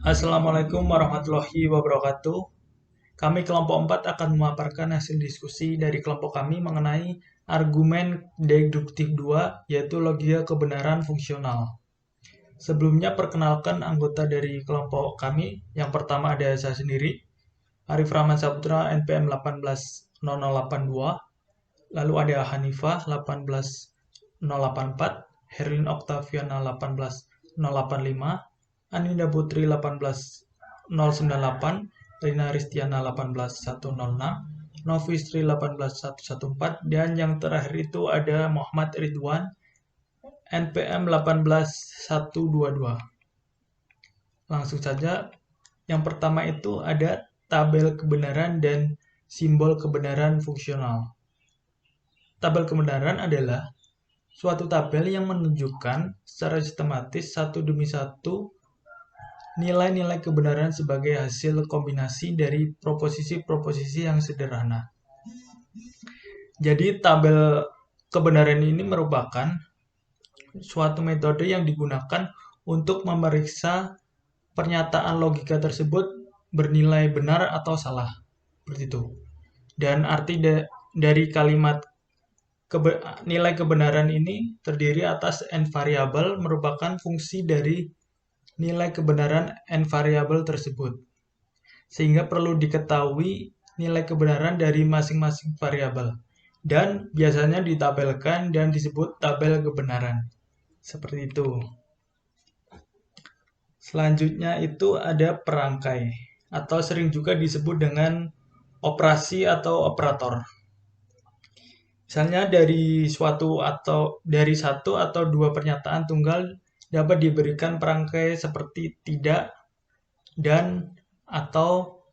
Assalamualaikum warahmatullahi wabarakatuh. Kami kelompok 4 akan memaparkan hasil diskusi dari kelompok kami mengenai argumen deduktif 2, yaitu logika kebenaran fungsional. Sebelumnya perkenalkan anggota dari kelompok kami. Yang pertama ada saya sendiri, Arif Rahman Saputra, NPM 180082. Lalu ada Hanifah 18084, Herlin Oktaviana 18085, Aninda Putri 18098, Rina Ristiana 18106, Novistri 18114, dan yang terakhir itu ada Muhammad Ridwan NPM 18122. Langsung saja, yang pertama itu ada tabel kebenaran dan simbol kebenaran fungsional. Tabel kebenaran adalah suatu tabel yang menunjukkan secara sistematis satu demi satu nilai-nilai kebenaran sebagai hasil kombinasi dari proposisi-proposisi yang sederhana. Jadi tabel kebenaran ini merupakan suatu metode yang digunakan untuk memeriksa pernyataan logika tersebut bernilai benar atau salah. Seperti itu. Dan arti dari kalimat nilai kebenaran ini terdiri atas n variabel merupakan fungsi dari nilai kebenaran n variabel tersebut. Sehingga perlu diketahui nilai kebenaran dari masing-masing variabel. Dan biasanya ditabelkan dan disebut tabel kebenaran. Seperti itu. Selanjutnya itu ada perangkai atau sering juga disebut dengan operasi atau operator. Misalnya dari satu atau dua pernyataan tunggal dapat diberikan perangkai seperti tidak, dan, atau,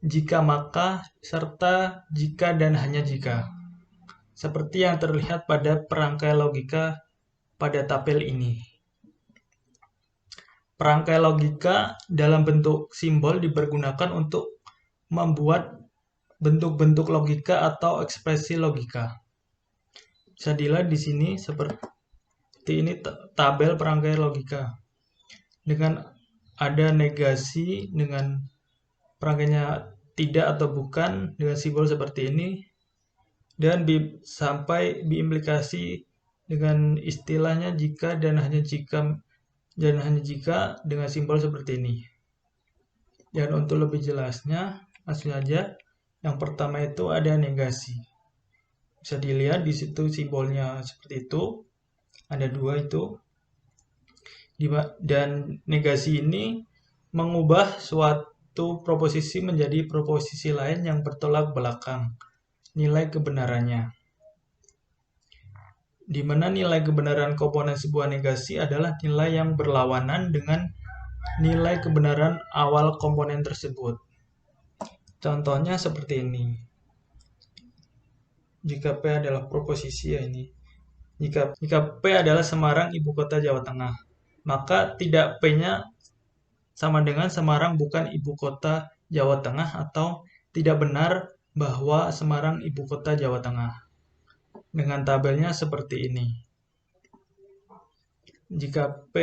jika maka, serta, jika dan hanya jika. Seperti yang terlihat pada perangkai logika pada tabel ini. Perangkai logika dalam bentuk simbol dipergunakan untuk membuat bentuk-bentuk logika atau ekspresi logika. Bisa dilihat di sini seperti ini tabel perangkai logika. Dengan ada negasi dengan perangkainya tidak atau bukan dengan simbol seperti ini, dan sampai diimplikasi dengan istilahnya jika dan hanya jika dengan simbol seperti ini. Dan untuk lebih jelasnya, langsung aja. Yang pertama itu ada negasi. Bisa dilihat di situ simbolnya seperti itu. Ada dua itu. Dan negasi ini mengubah suatu proposisi menjadi proposisi lain yang bertolak belakang nilai kebenarannya. Di mana nilai kebenaran komponen sebuah negasi adalah nilai yang berlawanan dengan nilai kebenaran awal komponen tersebut. Contohnya seperti ini. Jika P adalah proposisi ya ini. Jika P adalah Semarang, ibu kota Jawa Tengah, maka tidak P-nya sama dengan Semarang bukan ibu kota Jawa Tengah, atau tidak benar bahwa Semarang ibu kota Jawa Tengah. Dengan tabelnya seperti ini. Jika P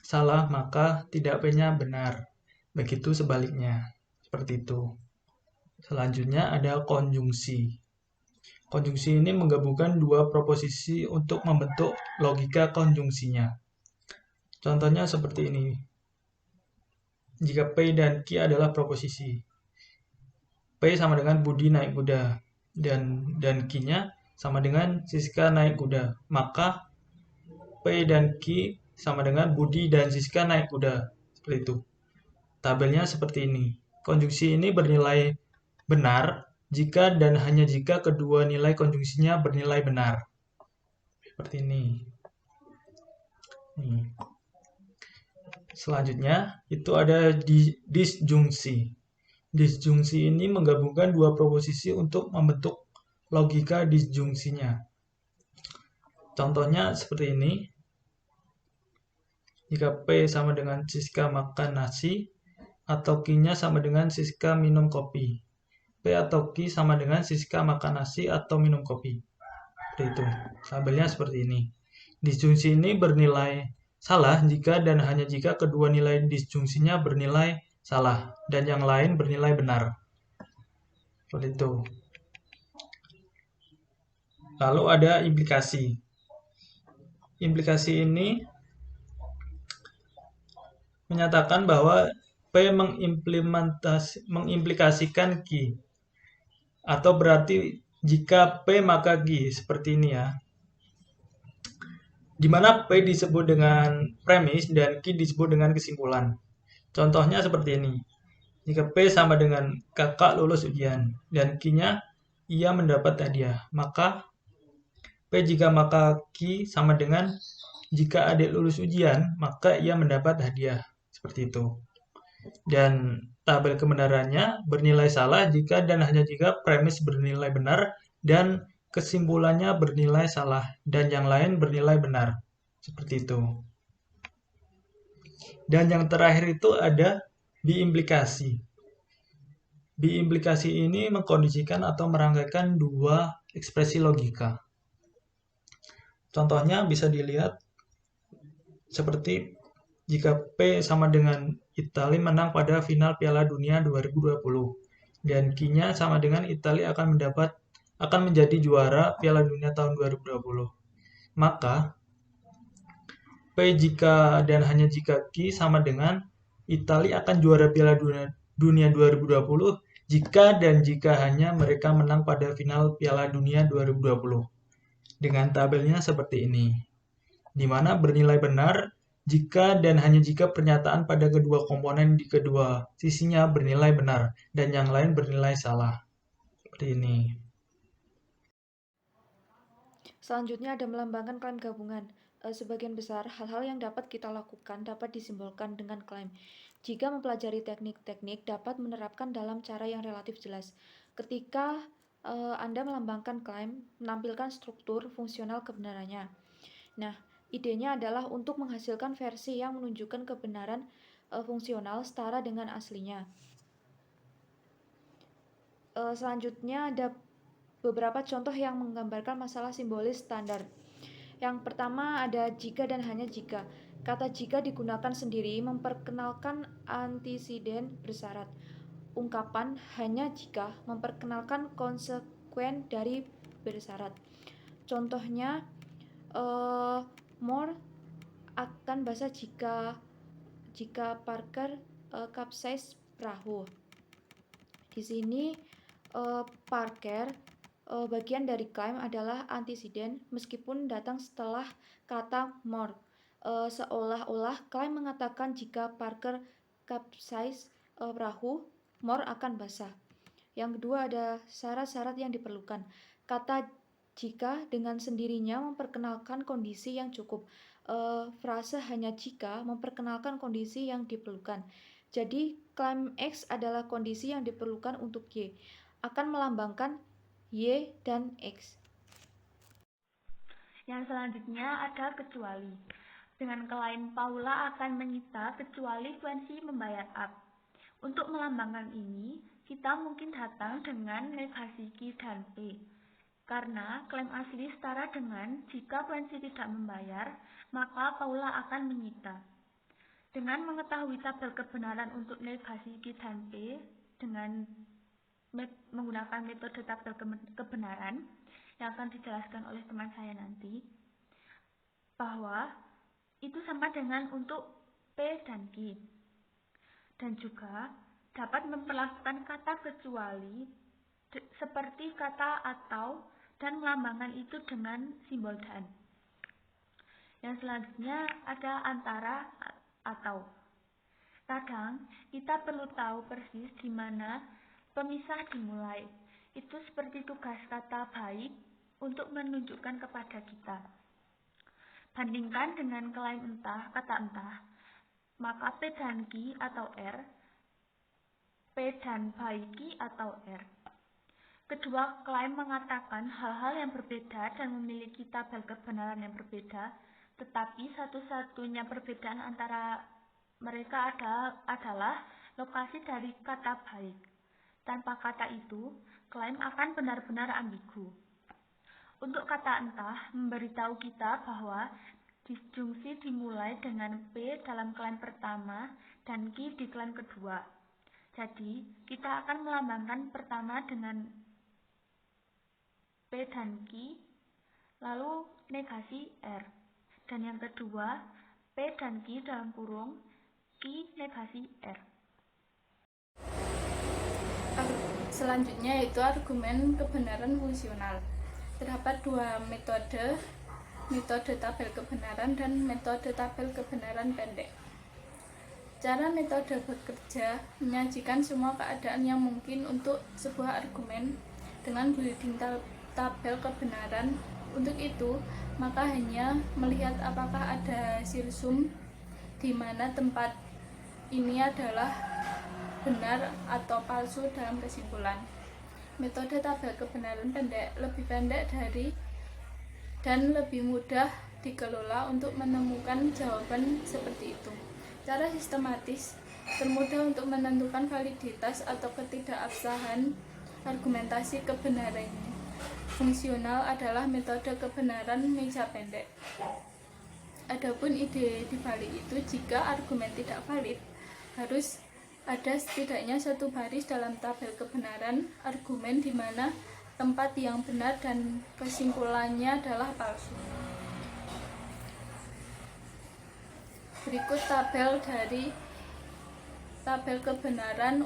salah, maka tidak P-nya benar. Begitu sebaliknya. Seperti itu. Selanjutnya ada konjungsi. Konjungsi ini menggabungkan dua proposisi untuk membentuk logika konjungsinya. Contohnya seperti ini. Jika P dan Q adalah proposisi. P sama dengan Budi naik kuda. Dan Q-nya sama dengan Siska naik kuda. Maka P dan Q sama dengan Budi dan Siska naik kuda. Seperti itu. Tabelnya seperti ini. Konjungsi ini bernilai benar jika dan hanya jika kedua nilai konjungsinya bernilai benar. Seperti ini. Selanjutnya, itu ada disjungsi. Disjungsi ini menggabungkan dua proposisi untuk membentuk logika disjungsinya. Contohnya seperti ini. Jika P sama dengan Siska makan nasi, atau Q-nya sama dengan Siska minum kopi. P atau Q sama dengan Siska makan nasi atau minum kopi. Seperti itu. Tabelnya seperti ini. Disjungsi ini bernilai salah jika dan hanya jika kedua nilai disjungsinya bernilai salah dan yang lain bernilai benar. Seperti itu. Lalu ada implikasi. Implikasi ini menyatakan bahwa P mengimplikasikan Q. Atau berarti jika P maka Q. Seperti ini ya. Di mana P disebut dengan premis dan Q disebut dengan kesimpulan. Contohnya seperti ini. Jika P sama dengan kakak lulus ujian dan Q-nya ia mendapat hadiah, maka P jika maka Q sama dengan jika adik lulus ujian, maka ia mendapat hadiah. Seperti itu. Dan tabel kebenarannya bernilai salah jika dan hanya jika premis bernilai benar dan kesimpulannya bernilai salah dan yang lain bernilai benar. Seperti itu. Dan yang terakhir itu ada biimplikasi. Biimplikasi ini mengkondisikan atau merangkaikan dua ekspresi logika. Contohnya bisa dilihat seperti jika P sama dengan Italia menang pada final Piala Dunia 2020 dan Q-nya sama dengan Italia akan menjadi juara Piala Dunia tahun 2020. Maka P jika dan hanya jika Q sama dengan Italia akan juara Piala Dunia 2020 jika dan jika hanya mereka menang pada final Piala Dunia 2020. Dengan tabelnya seperti ini, di mana bernilai benar jika dan hanya jika pernyataan pada kedua komponen di kedua sisinya bernilai benar dan yang lain bernilai salah. Seperti ini. Selanjutnya ada melambangkan klaim gabungan. Sebagian besar hal-hal yang dapat kita lakukan dapat disimbolkan dengan klaim. Jika mempelajari teknik-teknik dapat menerapkan dalam cara yang relatif jelas. Ketika Anda melambangkan klaim, menampilkan struktur fungsional kebenarannya. Nah, idenya adalah untuk menghasilkan versi yang menunjukkan kebenaran fungsional setara dengan aslinya. Selanjutnya ada beberapa contoh yang menggambarkan masalah simbolis standar. Yang pertama ada jika dan hanya jika. Kata jika digunakan sendiri memperkenalkan antisiden bersyarat. Ungkapan hanya jika memperkenalkan konsekuen dari bersyarat. Contohnya, more akan basah jika Parker capsize perahu. Di sini Parker bagian dari klaim adalah antisiden meskipun datang setelah kata more. Seolah-olah klaim mengatakan jika Parker capsize perahu, more akan basah. Yang kedua ada syarat-syarat yang diperlukan. Kata jika dengan sendirinya memperkenalkan kondisi yang cukup. Frase hanya jika memperkenalkan kondisi yang diperlukan. Jadi klaim X adalah kondisi yang diperlukan untuk Y. Akan melambangkan Y dan X. Yang selanjutnya ada kecuali. Dengan klaim Paula akan menyita kecuali Quincy membayar up. Untuk melambangkan ini, kita mungkin datang dengan negasi Q dan P. Karena klaim asli setara dengan jika Quincy tidak membayar, maka Paula akan menyita. Dengan mengetahui tabel kebenaran untuk negasi Q dan P dengan menggunakan metode tabel kebenaran yang akan dijelaskan oleh teman saya nanti, bahwa itu sama dengan untuk P dan Q. Dan juga dapat memperlakukan kata kecuali seperti kata atau dan melambangkan itu dengan simbol dan. Yang selanjutnya ada antara atau. Kadang kita perlu tahu persis di mana pemisah dimulai. Itu seperti tugas kata baik untuk menunjukkan kepada kita. Bandingkan dengan klaim entah, kata entah, maka P dan Q atau R, P dan baik atau R. Kedua klaim mengatakan hal-hal yang berbeda dan memiliki tabel kebenaran yang berbeda, tetapi satu-satunya perbedaan antara mereka adalah lokasi dari kata baik. Tanpa kata itu, klaim akan benar-benar ambigu. Untuk kata entah, memberitahu kita bahwa Disjungsi dimulai dengan P dalam klan pertama dan Q di klan kedua. Jadi, kita akan melambangkan pertama dengan P dan Q, lalu negasi R. Dan yang kedua, P dan Q dalam kurung, Q negasi R. Selanjutnya yaitu argumen kebenaran fungsional. Terdapat dua metode tabel kebenaran dan metode tabel kebenaran pendek. Cara metode bekerja menyajikan semua keadaan yang mungkin untuk sebuah argumen dengan building tabel kebenaran. Untuk itu, maka hanya melihat apakah ada sirsum di mana tempat ini adalah benar atau palsu dalam kesimpulan. Metode tabel kebenaran pendek lebih pendek dan lebih mudah dikelola untuk menemukan jawaban seperti itu. Cara sistematis termudah untuk menentukan validitas atau ketidakabsahan argumentasi kebenaran fungsional adalah metode kebenaran meja pendek. Adapun ide di balik itu, jika argumen tidak valid, harus ada setidaknya satu baris dalam tabel kebenaran argumen di mana tempat yang benar dan kesimpulannya adalah palsu. Berikut tabel kebenaran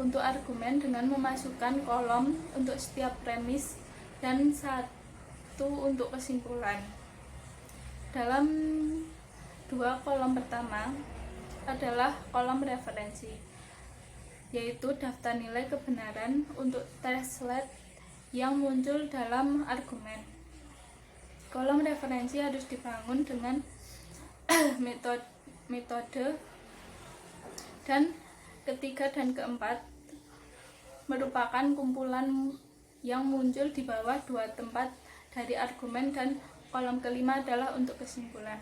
untuk argumen dengan memasukkan kolom untuk setiap premis dan satu untuk kesimpulan. Dalam dua kolom pertama adalah kolom referensi, yaitu daftar nilai kebenaran untuk teslet yang muncul dalam argumen. Kolom referensi harus dibangun dengan metode dan ketiga dan keempat merupakan kumpulan yang muncul di bawah dua tempat dari argumen, dan kolom kelima adalah untuk kesimpulan.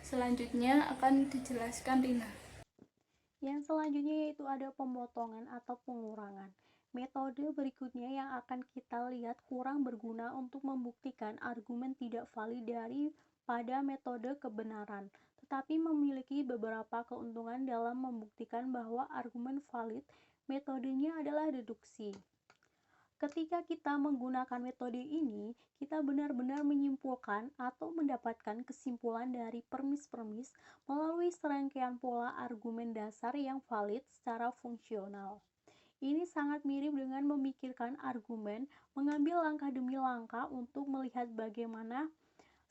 Selanjutnya akan dijelaskan Rina. Yang selanjutnya yaitu ada pemotongan atau pengurangan. Metode berikutnya yang akan kita lihat kurang berguna untuk membuktikan argumen tidak valid daripada metode kebenaran, tetapi memiliki beberapa keuntungan dalam membuktikan bahwa argumen valid. Metodenya adalah deduksi. Ketika kita menggunakan metode ini, kita benar-benar menyimpulkan atau mendapatkan kesimpulan dari permis-permis melalui serangkaian pola argumen dasar yang valid secara fungsional. Ini sangat mirip dengan memikirkan argumen, mengambil langkah demi langkah untuk melihat bagaimana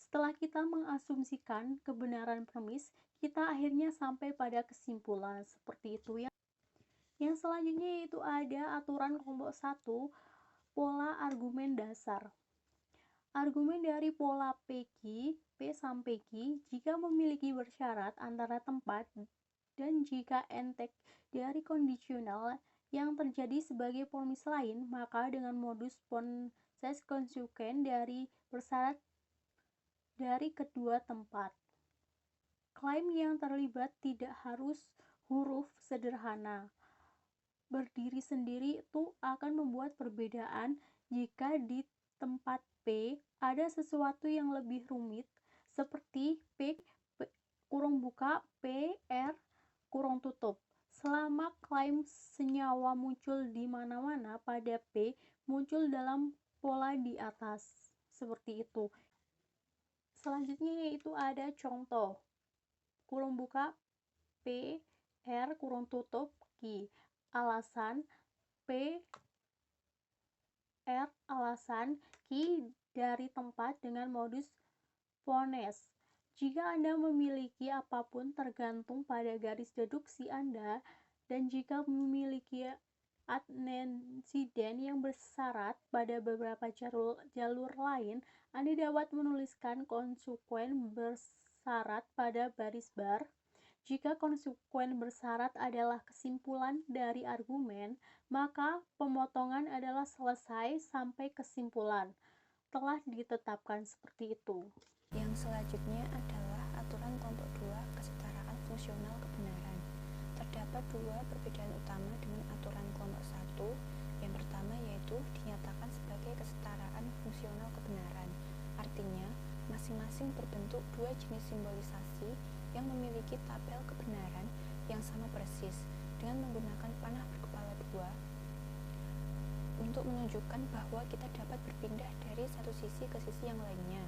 setelah kita mengasumsikan kebenaran premis, kita akhirnya sampai pada kesimpulan seperti itu. Yang selanjutnya yaitu ada aturan kelompok 1, pola argumen dasar. Argumen dari pola P sampai Q jika memiliki bersyarat antara tempat dan jika entek dari kondisional yang terjadi sebagai premis lain, maka dengan modus ponses konsekuen dari bersyarat dari kedua tempat. Klaim yang terlibat tidak harus huruf sederhana. Berdiri sendiri itu akan membuat perbedaan jika di tempat P ada sesuatu yang lebih rumit seperti P kurung buka P R kurung tutup. Selama klaim senyawa muncul di mana-mana pada P muncul dalam pola di atas seperti itu. Selanjutnya yaitu ada contoh kurung buka P R kurung tutup Q. Alasan P R alasan Q dari tempat dengan modus ponens. Jika Anda memiliki apapun tergantung pada garis deduksi Anda, dan jika memiliki antecedent yang bersyarat pada beberapa jalur lain, Anda dapat menuliskan konsekuen bersyarat pada baris bar. Jika konsekuen bersyarat adalah kesimpulan dari argumen, maka pemotongan adalah selesai sampai kesimpulan. Telah ditetapkan seperti itu. Yang selanjutnya adalah aturan kelompok 2, kesetaraan fungsional kebenaran. Terdapat dua perbedaan utama dengan aturan kelompok 1. Yang pertama yaitu dinyatakan sebagai kesetaraan fungsional kebenaran. Artinya, masing-masing berbentuk dua jenis simbolisasi yang memiliki tabel kebenaran yang sama persis dengan menggunakan panah berkepala dua untuk menunjukkan bahwa kita dapat berpindah dari satu sisi ke sisi yang lainnya.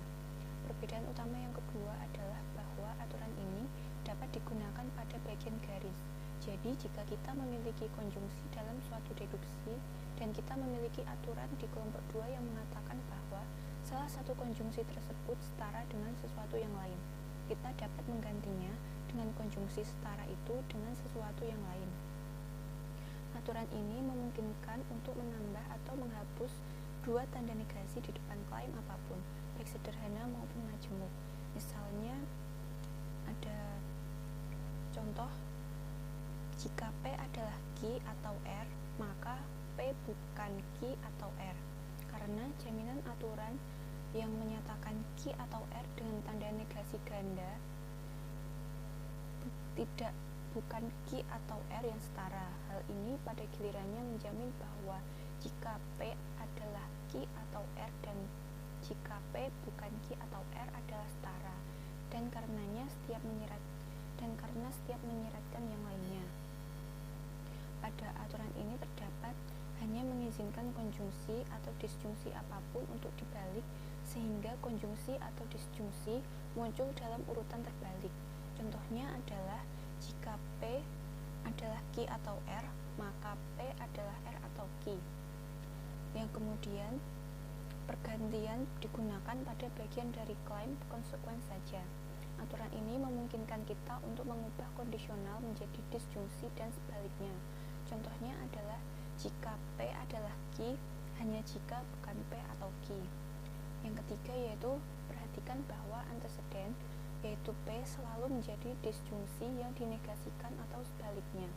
Perbedaan utama yang kedua adalah bahwa aturan ini dapat digunakan pada bagian garis. Jadi, jika kita memiliki konjungsi dalam suatu deduksi dan kita memiliki aturan di kelompok 2 yang mengatakan bahwa salah satu konjungsi tersebut setara dengan sesuatu yang lain, kita dapat menggantinya dengan konjungsi setara itu dengan sesuatu yang lain. Aturan ini memungkinkan untuk menambah atau menghapus dua tanda negasi di depan klaim apapun, baik sederhana maupun majemuk. Misalnya, ada contoh, jika P adalah Q atau R, maka P bukan Q atau R, karena jaminan aturan yang menyatakan Q atau R dengan tanda negasi ganda bukan Q atau R yang setara. Hal ini pada gilirannya menjamin bahwa jika P adalah Q atau R dan jika P bukan Q atau R adalah setara, dan karena setiap menyiratkan yang lainnya. Pada aturan ini terdapat hanya mengizinkan konjungsi atau disjungsi apapun untuk dibalik, sehingga konjungsi atau disjungsi muncul dalam urutan terbalik. Contohnya adalah jika P adalah Q atau R, maka P adalah R atau Q. Yang kemudian pergantian digunakan pada bagian dari klaim konsekuen saja. Aturan ini memungkinkan kita untuk mengubah kondisional menjadi disjungsi dan sebaliknya. Contohnya adalah jika P adalah Q, hanya jika bukan P atau Q. Yang ketiga yaitu perhatikan bahwa anteseden yaitu P selalu menjadi disjungsi yang dinegasikan atau sebaliknya.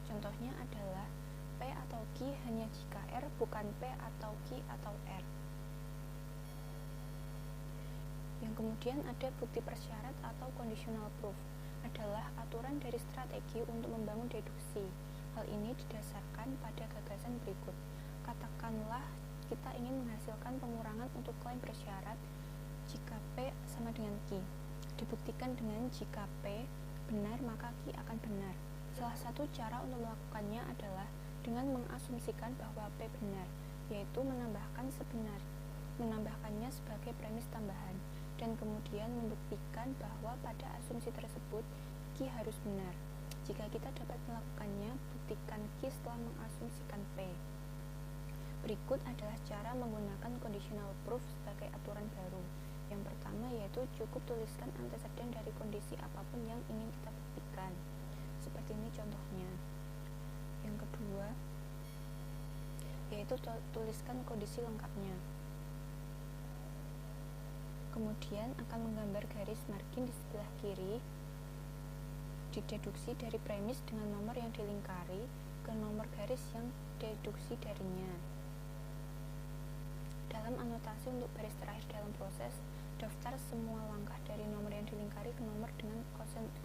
Contohnya adalah P atau Q hanya jika R bukan P atau Q atau R. Yang kemudian ada bukti persyarat atau conditional proof, adalah aturan dari strategi untuk membangun deduksi. Hal ini didasarkan pada gagasan berikut. Katakanlah kita ingin menghasilkan pengurangan untuk klaim bersyarat jika P sama dengan Q. Dibuktikan dengan jika P benar maka Q akan benar. Salah satu cara untuk melakukannya adalah dengan mengasumsikan bahwa P benar, yaitu menambahkannya sebagai premis tambahan, dan kemudian membuktikan bahwa pada asumsi tersebut Q harus benar. Jika kita dapat melakukannya, buktikan Q setelah mengasumsikan P. Berikut adalah cara menggunakan conditional proof sebagai aturan baru. Yang pertama yaitu cukup tuliskan anteseden dari kondisi apapun yang ingin kita buktikan. Seperti ini contohnya. Yang kedua yaitu tuliskan kondisi lengkapnya. Kemudian akan menggambar garis margin di sebelah kiri, dideduksi dari premis dengan nomor yang dilingkari ke nomor garis yang deduksi darinya. Dalam anotasi untuk baris terakhir dalam proses, daftar semua langkah dari nomor yang dilingkari ke nomor dengan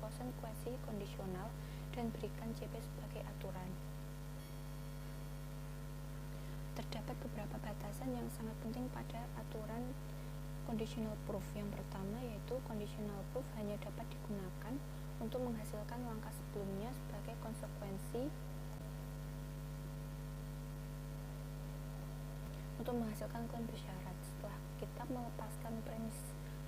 konsekuensi kondisional dan berikan CP sebagai aturan. Terdapat beberapa batasan yang sangat penting pada aturan conditional proof. Yang pertama yaitu conditional proof hanya dapat digunakan untuk menghasilkan langkah sebelumnya sebagai konsekuensi untuk menghasilkan klaim bersyarat. Setelah kita melepaskan premis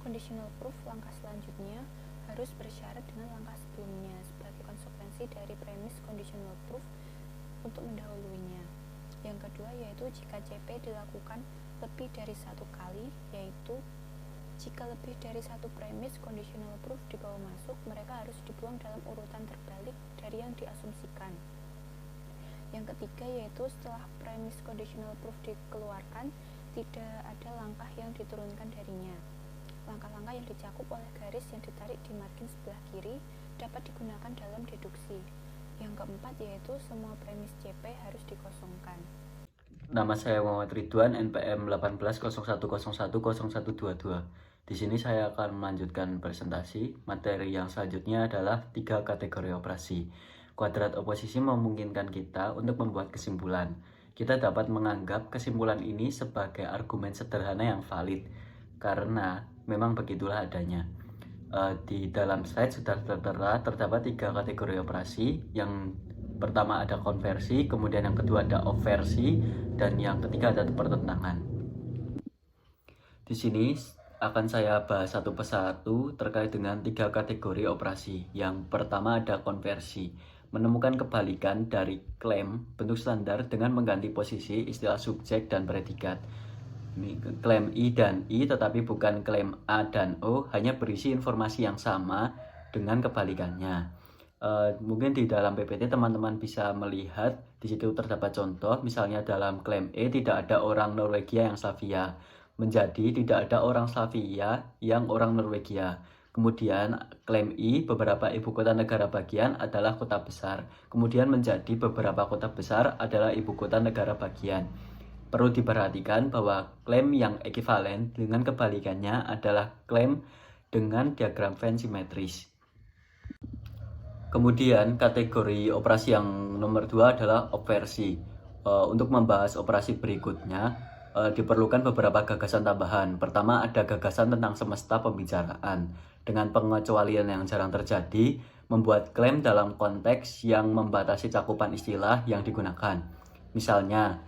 conditional proof, langkah selanjutnya harus bersyarat dengan langkah sebelumnya sebagai konsekuensi dari premis conditional proof untuk mendahuluinya. Yang kedua yaitu jika CP dilakukan lebih dari satu kali, yaitu jika lebih dari satu premis conditional proof dibawa masuk, mereka harus dibuang dalam urutan terbalik dari yang diasumsikan. Yang ketiga yaitu setelah premis conditional proof dikeluarkan, tidak ada langkah yang diturunkan darinya. Langkah-langkah yang dicakup oleh garis yang ditarik di margin sebelah kiri dapat digunakan dalam deduksi. Yang keempat yaitu semua premis CP harus dikosongkan. Nama saya Muhammad Ridwan, NPM 1801010122. Di sini saya akan melanjutkan presentasi. Materi yang selanjutnya adalah 3 kategori operasi. Kuadrat oposisi memungkinkan kita untuk membuat kesimpulan. Kita dapat menganggap kesimpulan ini sebagai argumen sederhana yang valid, karena memang begitulah adanya. Di dalam slide sudah tertera terdapat 3 kategori operasi. Yang pertama ada konversi, kemudian yang kedua ada obversi, dan yang ketiga ada pertentangan. Di sini akan saya bahas satu persatu terkait dengan 3 kategori operasi. Yang pertama ada konversi, menemukan kebalikan dari klaim bentuk standar dengan mengganti posisi istilah subjek dan predikat. Klaim I dan I tetapi bukan klaim A dan O, hanya berisi informasi yang sama dengan kebalikannya. Mungkin di dalam PPT teman-teman bisa melihat di situ terdapat contoh, misalnya dalam klaim E tidak ada orang Norwegia yang Slavia, menjadi tidak ada orang Slavia yang orang Norwegia. Kemudian klaim I, beberapa ibu kota negara bagian adalah kota besar, kemudian menjadi beberapa kota besar adalah ibu kota negara bagian. Perlu diperhatikan bahwa klaim yang ekivalen dengan kebalikannya adalah klaim dengan diagram Venn simetris. Kemudian kategori operasi yang nomor 2 adalah obversi. Untuk membahas operasi berikutnya diperlukan beberapa gagasan tambahan. Pertama ada gagasan tentang semesta pembicaraan. Dengan pengecualian yang jarang terjadi, membuat klaim dalam konteks yang membatasi cakupan istilah yang digunakan. Misalnya,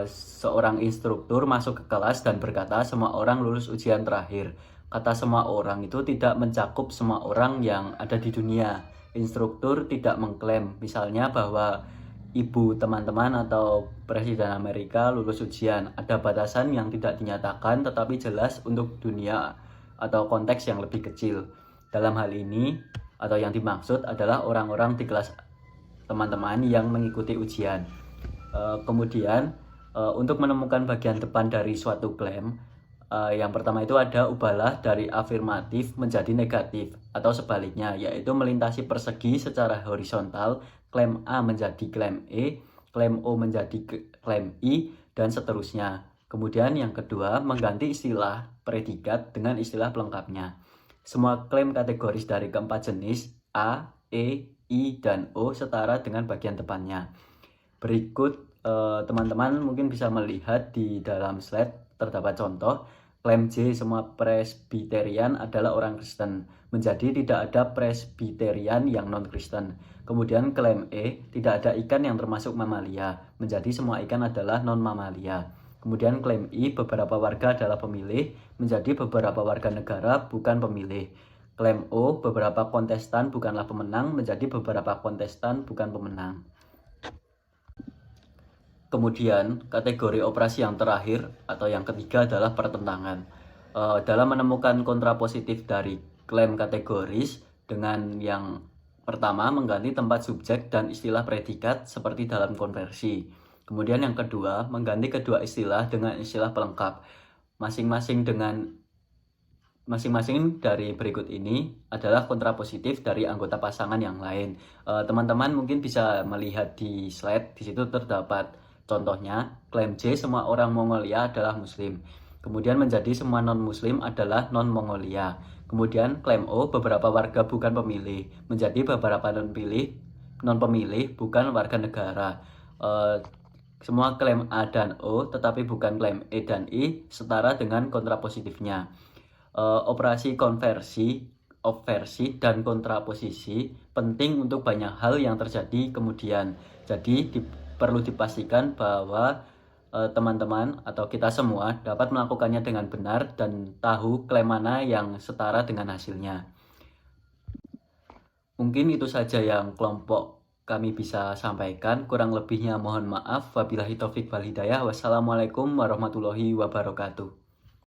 seorang instruktur masuk ke kelas dan berkata semua orang lulus ujian terakhir. Kata semua orang itu tidak mencakup semua orang yang ada di dunia. Instruktur tidak mengklaim misalnya bahwa ibu teman-teman atau presiden Amerika lulus ujian. Ada batasan yang tidak dinyatakan tetapi jelas untuk dunia atau konteks yang lebih kecil. Dalam hal ini atau yang dimaksud adalah orang-orang di kelas teman-teman yang mengikuti ujian. Kemudian untuk menemukan bagian depan dari suatu klaim, yang pertama itu ada ubahlah dari afirmatif menjadi negatif atau sebaliknya, yaitu melintasi persegi secara horizontal, klaim A menjadi klaim E, klaim O menjadi klaim I, dan seterusnya. Kemudian yang kedua, mengganti istilah predikat dengan istilah pelengkapnya. Semua klaim kategoris dari keempat jenis A, E, I, dan O setara dengan bagian depannya. Berikut teman-teman mungkin bisa melihat di dalam slide terdapat contoh. Klaim J, semua presbiterian adalah orang Kristen, menjadi tidak ada presbiterian yang non-Kristen. Kemudian klaim E, tidak ada ikan yang termasuk mamalia, menjadi semua ikan adalah non-mamalia. Kemudian klaim I, beberapa warga adalah pemilih, menjadi beberapa warga negara bukan pemilih. Klaim O, beberapa kontestan bukanlah pemenang, menjadi beberapa kontestan bukan pemenang. Kemudian kategori operasi yang terakhir atau yang ketiga adalah pertentangan. Dalam menemukan kontrapositif dari klaim kategoris, dengan yang pertama mengganti tempat subjek dan istilah predikat seperti dalam konversi. Kemudian yang kedua mengganti kedua istilah dengan istilah pelengkap. Masing-masing dari berikut ini adalah kontrapositif dari anggota pasangan yang lain. Teman-teman mungkin bisa melihat di slide, di situ terdapat contohnya. Klaim J, semua orang Mongolia adalah muslim, kemudian menjadi semua non-muslim adalah non-Mongolia. Kemudian klaim O, beberapa warga bukan pemilih, menjadi beberapa non-pemilih bukan warga negara. Semua klaim A dan O tetapi bukan klaim E dan I setara dengan kontrapositifnya. Operasi konversi, obversi, dan kontraposisi penting untuk banyak hal yang terjadi kemudian. Jadi perlu dipastikan bahwa teman-teman atau kita semua dapat melakukannya dengan benar dan tahu klaim mana yang setara dengan hasilnya. Mungkin itu saja yang kelompok kami bisa sampaikan. Kurang lebihnya mohon maaf. Wabillahi taufik wal hidayah. Wassalamualaikum warahmatullahi wabarakatuh.